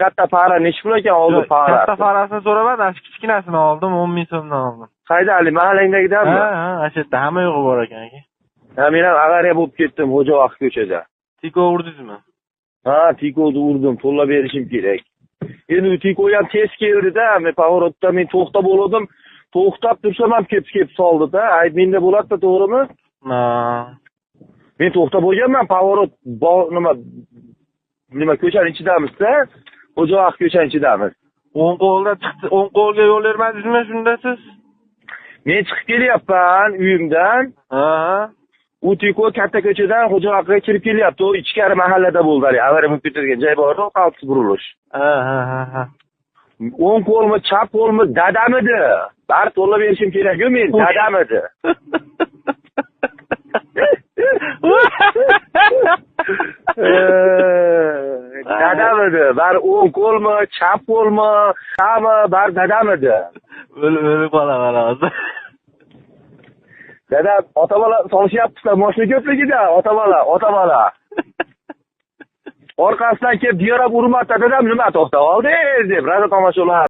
katta para nechi pul ekan oldi para? Katta parasini so'ramadim, kichkinasini oldim, 10 ming so'mdan oldim. Qayda Ali, mahallangdagidanmi? Ha, o'sha yerda hamma yo'g'i bor ekan aka. Ha, men ham avariya bo'lib ketdim Xo'javaqt ko'chada. Tiko urdingizmi? Ha, tikoni urdim, to'lab berishim kerak. Endi u tiko ham tez keldi-da, men pavorotda men to'xtab bo'ldim. To'xtab tursam ham kelib soldi-da. Ay, menda bo'ladi-da, to'g'rimi? Ha. Men to'xtab bo'lganman, pavorot nima ko'chaning ichidamiz-da? Xo'javaqt ko'chaning ichidamiz. O'ng qo'lga yo'l bermadingizmi shunda siz? Men chiqib kelyapman uyimdan. Ha. U tiko katta ko'chadan Xo'javaqtga kirib kelyapti. U ichkari mahallada bo'ldi. Avariya bo'lib ketgan joy bor-ku, qaltis burilish. Ha. O'ng qo'lmi, chap qo'lmi dadamidi? Bari to'lab berishim kerak-ku men, dadamidi. Dadamidi? Bari o'ng qo'lmi, chap qo'lmi, qami, bari dadamidi? O'lib qolaman hozir. Dada, ota-bola solishyapti-da, mashina ko'pligida, ota-bola. Orqasidan kelib diyorab urmadi, dadam nima to'xtab oldi deb, raza tomoshalar.